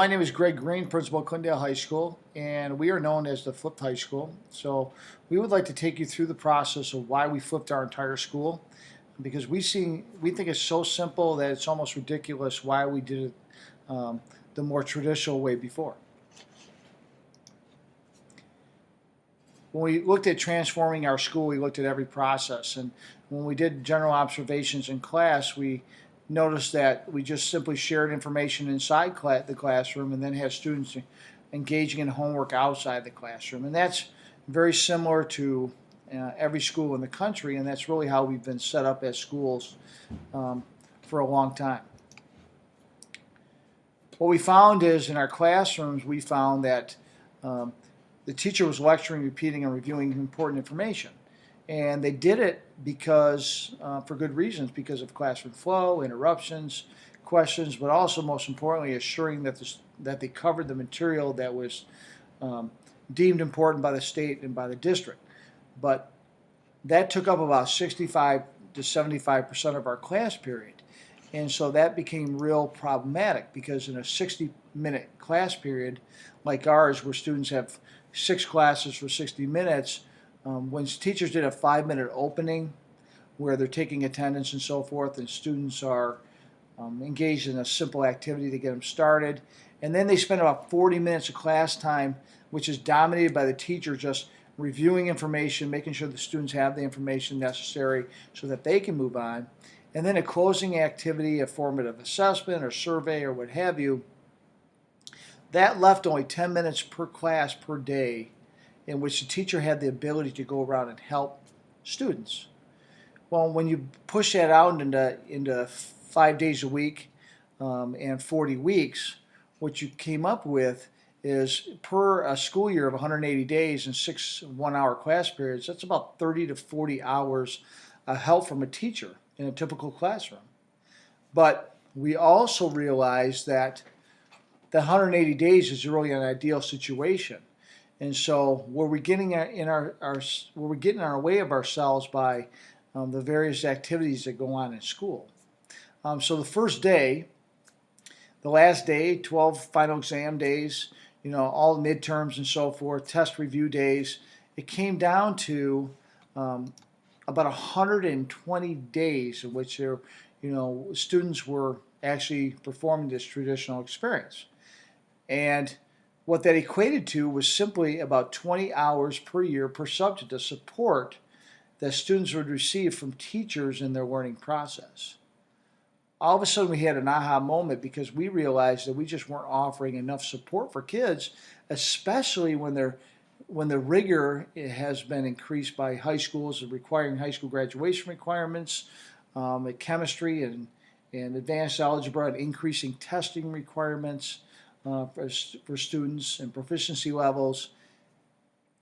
My name is Greg Green, principal of Clintondale High School, and we are known as the Flipped High School. So we would like to take you through the process of why we flipped our entire school, because we think it's so simple that it's almost ridiculous why we did it the more traditional way before. When we looked at transforming our school, we looked at every process, and when we did general observations in class, we noticed that we just simply shared information inside the classroom and then had students engaging in homework outside the classroom. And that's very similar to every school in the country, and that's really how we've been set up as schools for a long time. What we found is in our classrooms, we found that the teacher was lecturing, repeating, and reviewing important information. And they did it because, for good reasons, because of classroom flow, interruptions, questions, but also, most importantly, assuring that they covered the material that was deemed important by the state and by the district. But that took up about 65 to 75% of our class period. And so that became real problematic because in a 60-minute class period like ours, where students have 6 classes for 60 minutes, when teachers did a 5-minute opening where they're taking attendance and so forth, and students are engaged in a simple activity to get them started, and then they spend about 40 minutes of class time, which is dominated by the teacher just reviewing information, making sure the students have the information necessary so that they can move on, and then a closing activity, a formative assessment or survey or what have you. That left only 10 minutes per class per day in which the teacher had the ability to go around and help students. Well, when you push that out into 5 days a week and 40 weeks, what you came up with is per a school year of 180 days and 6 one-hour class periods, that's about 30 to 40 hours of help from a teacher in a typical classroom. But we also realized that the 180 days is really an ideal situation. And so were we getting in our way of ourselves by the various activities that go on in school? So the first day, the last day, 12 final exam days, all midterms and so forth, test review days, it came down to about 120 days in which students were actually performing this traditional experience. And what that equated to was simply about 20 hours per year per subject of support that students would receive from teachers in their learning process. All of a sudden we had an aha moment because we realized that we just weren't offering enough support for kids, especially when the rigor has been increased by high schools requiring high school graduation requirements, chemistry and advanced algebra, and increasing testing requirements for students and proficiency levels.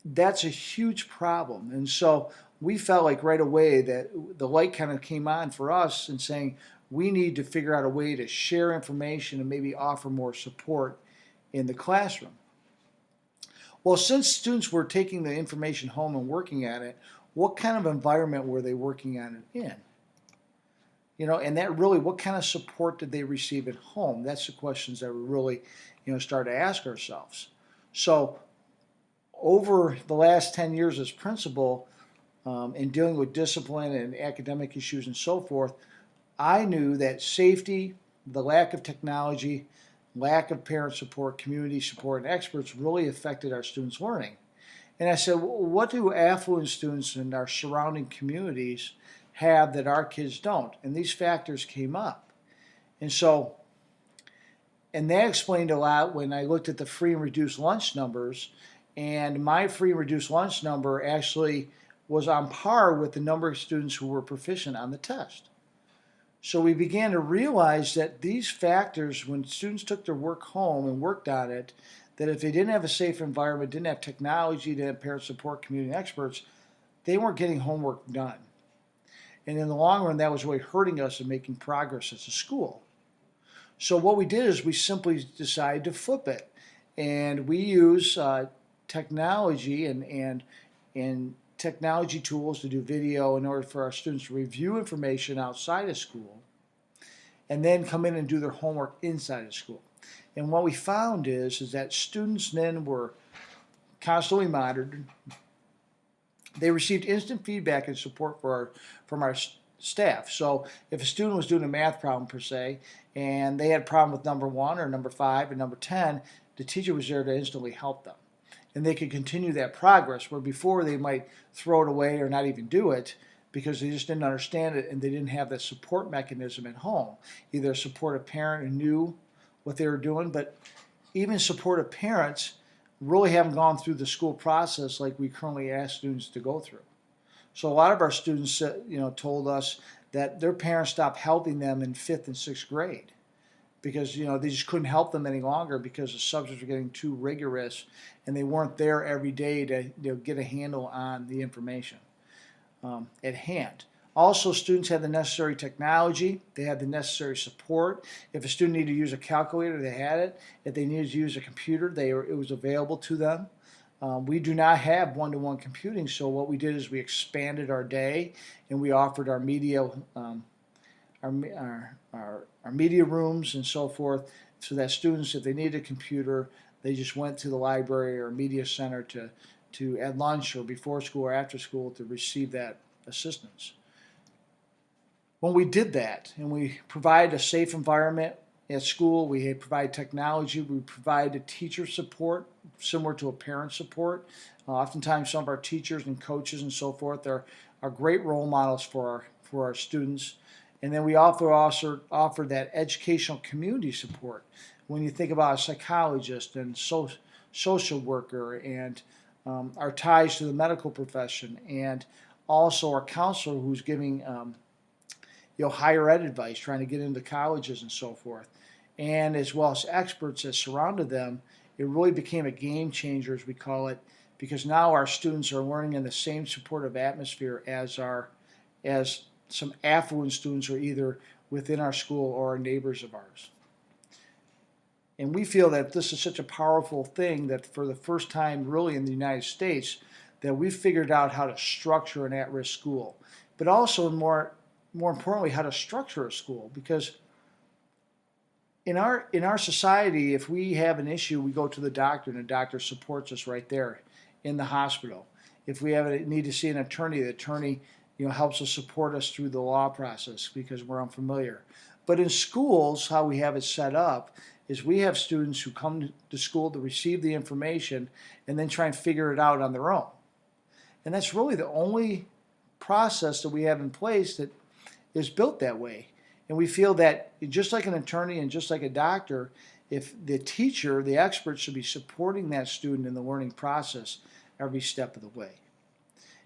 That's a huge problem. And so we felt like right away that the light kind of came on for us in saying we need to figure out a way to share information and maybe offer more support in the classroom. Well, since students were taking the information home and working at it, what kind of environment were they working on it in? And that really, what kind of support did they receive at home? That's the questions that we really, start to ask ourselves. So over the last 10 years as principal, in dealing with discipline and academic issues and so forth, I knew that safety, the lack of technology, lack of parent support, community support, and experts really affected our students' learning. And I said, well, what do affluent students in our surrounding communities have that our kids don't? And these factors came up. And that explained a lot when I looked at the free and reduced lunch numbers, and my free and reduced lunch number actually was on par with the number of students who were proficient on the test. So we began to realize that these factors, when students took their work home and worked on it, that if they didn't have a safe environment, didn't have technology, didn't have parent support, community experts, they weren't getting homework done. And in the long run, that was really hurting us and making progress as a school. So what we did is we simply decided to flip it. And we use technology and technology tools to do video in order for our students to review information outside of school and then come in and do their homework inside of school. And what we found is that students then were constantly monitored. They received instant feedback and support from our staff. So if a student was doing a math problem per se, and they had a problem with number 1 or number 5 or number 10, the teacher was there to instantly help them. And they could continue that progress, where before they might throw it away or not even do it because they just didn't understand it and they didn't have that support mechanism at home. Either a supportive parent who knew what they were doing, but even supportive parents really haven't gone through the school process like we currently ask students to go through. So a lot of our students, told us that their parents stopped helping them in 5th and 6th grade because they just couldn't help them any longer because the subjects were getting too rigorous and they weren't there every day to get a handle on the information at hand. Also, students had the necessary technology. They had the necessary support. If a student needed to use a calculator, they had it. If they needed to use a computer, it was available to them. We do not have one-to-one computing, so what we did is we expanded our day and we offered our media, our media rooms and so forth, so that students, if they needed a computer, they just went to the library or media center to at lunch or before school or after school to receive that assistance. When we did that and we provided a safe environment at school, we provide technology, we provide teacher support similar to a parent support. Oftentimes some of our teachers and coaches and so forth are great role models for our students. And then we also offer that educational community support. When you think about a psychologist and social worker and our ties to the medical profession, and also our counselor who's giving higher ed advice, trying to get into colleges and so forth, and as well as experts that surrounded them, it really became a game changer, as we call it, because now our students are learning in the same supportive atmosphere as some affluent students who are either within our school or are neighbors of ours. And we feel that this is such a powerful thing that for the first time really in the United States that we've figured out how to structure an at-risk school, but also more importantly, how to structure a school, because in our society, if we have an issue, we go to the doctor, and the doctor supports us right there in the hospital. If we need to see an attorney, the attorney helps us support us through the law process because we're unfamiliar. But in schools, how we have it set up is we have students who come to school to receive the information and then try and figure it out on their own. And that's really the only process that we have in place that is built that way. And we feel that just like an attorney and just like a doctor, if the teacher, the expert, should be supporting that student in the learning process every step of the way.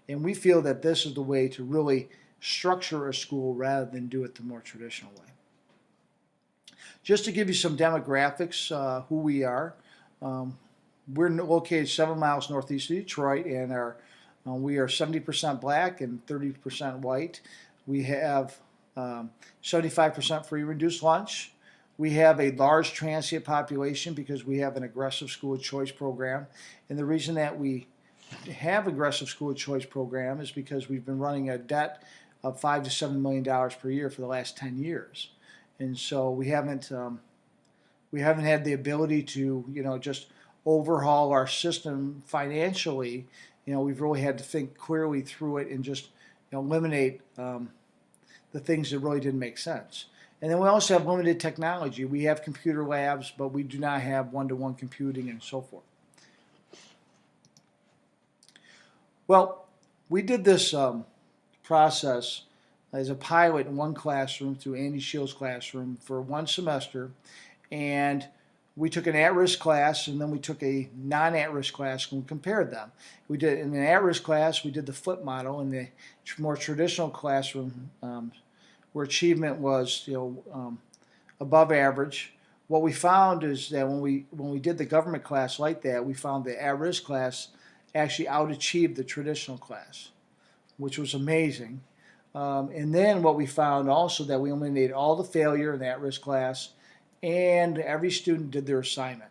And we feel that this is the way to really structure a school rather than do it the more traditional way. Just to give you some demographics, who we are, we're located 7 miles northeast of Detroit, and we are 70% black and 30% white. We have 75% free reduced lunch. We have a large transient population because we have an aggressive school choice program. And the reason that we have aggressive school choice program is because we've been running a debt of $5 to $7 million per year for the last 10 years. And so we haven't had the ability to, just overhaul our system financially. We've really had to think clearly through it and just eliminate the things that really didn't make sense. And then we also have limited technology. We have computer labs, but we do not have one-to-one computing and so forth. Well, we did this process as a pilot in one classroom through Andy Shields' classroom for one semester, and we took an at-risk class and then we took a non-at-risk class and we compared them. We did in an at-risk class, we did the flip model. In the more traditional classroom, where achievement was above average, what we found is that when we did the government class like that, we found the at-risk class actually out-achieved the traditional class, which was amazing. And then what we found also that we eliminated all the failure in the at-risk class, and every student did their assignment.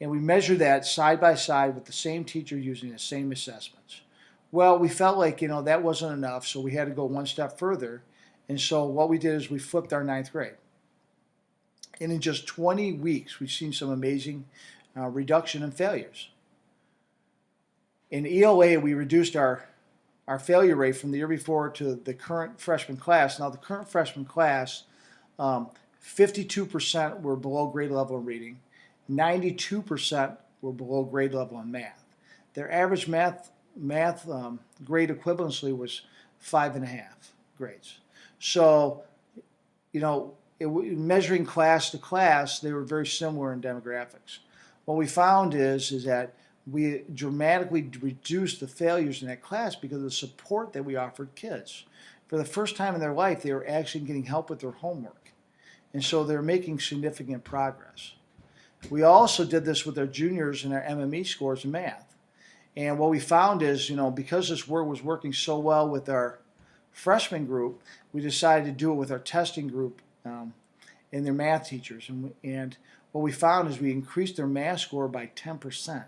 And we measured that side by side with the same teacher using the same assessments. Well, we felt like, that wasn't enough, so we had to go one step further. And so what we did is we flipped our 9th grade. And in just 20 weeks, we've seen some amazing reduction in failures. In ELA, we reduced our failure rate from the year before to the current freshman class. Now, the current freshman class, 52% were below grade level in reading, 92% were below grade level in math. Their average math grade equivalency was 5.5 grades. So, measuring class to class, they were very similar in demographics. What we found is that we dramatically reduced the failures in that class because of the support that we offered kids. For the first time in their life, they were actually getting help with their homework. And so they're making significant progress. We also did this with our juniors and our MME scores in math. And what we found is, because this work was working so well with our freshman group, we decided to do it with our testing group and their math teachers. And what we found is we increased their math score by 10%.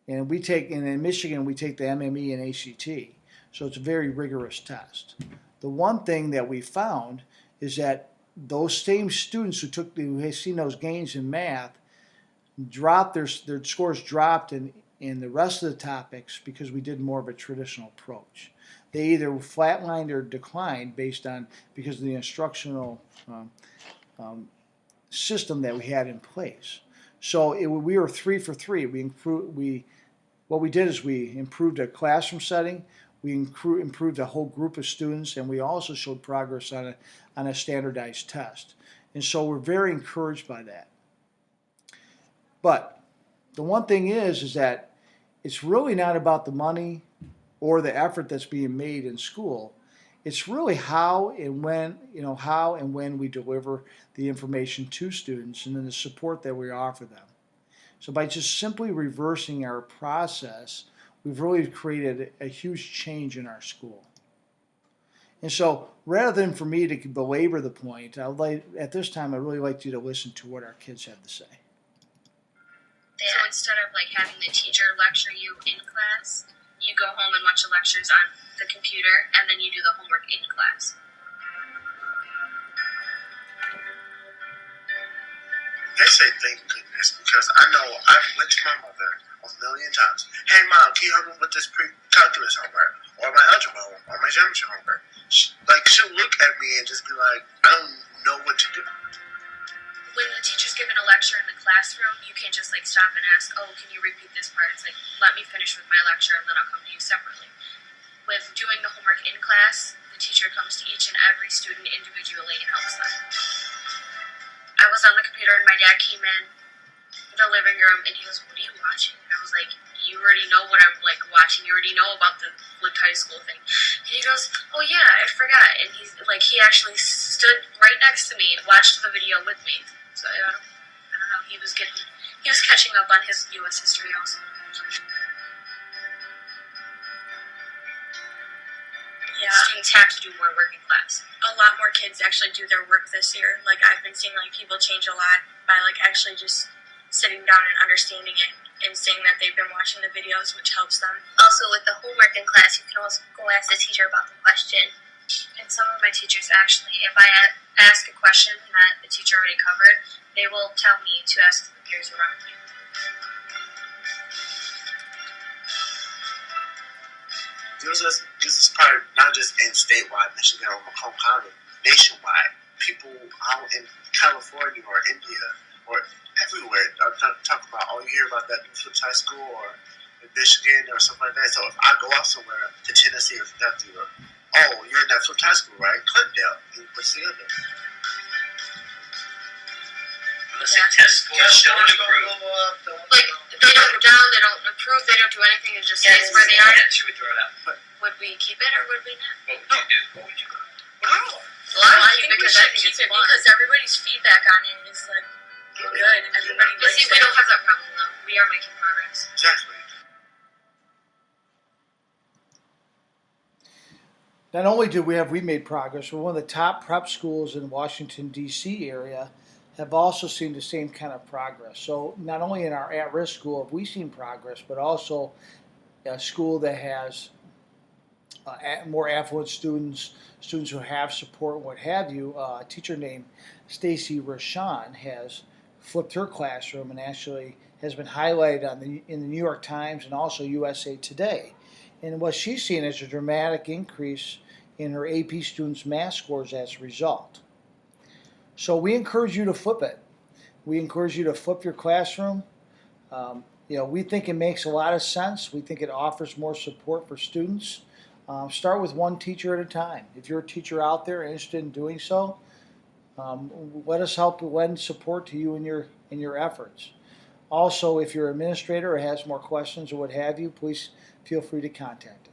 And in Michigan, we take the MME and ACT. So it's a very rigorous test. The one thing that we found is that those same students who had seen those gains in math dropped their scores dropped in the rest of the topics because we did more of a traditional approach. They either flatlined or declined because of the instructional system that we had in place. So we were 3 for 3. What we did is we improved a classroom setting, we improved a whole group of students, and we also showed progress on a standardized test. And so we're very encouraged by that. But the one thing is that it's really not about the money or the effort that's being made in school. It's really how and when we deliver the information to students and then the support that we offer them. So by just simply reversing our process, we've really created a huge change in our school. And so rather than for me to belabor the point, at this time I'd really like you to listen to what our kids have to say. So instead of having the teacher lecture you in class, you go home and watch the lectures on the computer, and then you do the homework in class. They say thank goodness because I know I went to my mother a million times. Hey mom, can you help me with this pre-calculus homework? Or my algebra homework? Or my geometry homework? She'll look at me and just be like, I don't know what to do. When the teacher's giving a lecture in the classroom, you can't just stop and ask, oh, can you repeat this part? It's let me finish with my lecture and then I'll come to you separately. With doing the homework in class, the teacher comes to each and every student individually and helps them. I was on the computer and my dad came in the living room and he goes, what are you watching? And I was like, you already know what I'm watching. You already know about the Lick High School thing. And he goes, oh yeah, I forgot. And he actually stood right next to me and watched the video with me. So I don't know. He was catching up on his U.S. history also. Yeah. Students have to do more work in class. A lot more kids actually do their work this year. I've been seeing people change a lot by actually just sitting down and understanding it and saying that they've been watching the videos, which helps them. Also, with the homework in class, you can also go ask the teacher about the question. And some of my teachers actually, if I ask a question that the teacher already covered, they will tell me to ask the peers around me. This is part not just in statewide Michigan or Macomb County, nationwide. People out in California or India or everywhere are talking about, oh, you hear about that new Phillips High School or in Michigan or something like that. So if I go out somewhere to Tennessee or Kentucky, or, oh, you're in that Phillips High School, right? Clintondale. What's the other? Test scores show and improve. They don't down, they don't approve, they don't do anything, it just stays where they are. Should we throw it out? Would we keep it or would we not? What would you do? What would you go? Well, I like it because I think it's fun. Because everybody's feedback on it is good. Everybody likes See, we don't have that problem though. We are making progress. Exactly. Not only do we made progress, we're one of the top prep schools in the Washington, D.C. area, have also seen the same kind of progress. So not only in our at-risk school have we seen progress, but also a school that has more affluent students, students who have support, what have you. A teacher named Stacy Rashan has flipped her classroom and actually has been highlighted in the New York Times and also USA Today. And what she's seen is a dramatic increase in her AP students' math scores as a result. So we encourage you to flip it. We encourage you to flip your classroom. We think it makes a lot of sense. We think it offers more support for students. Start with one teacher at a time. If you're a teacher out there interested in doing so, let us help lend support to you in your efforts. Also, if you're an administrator or has more questions or what have you, please feel free to contact us.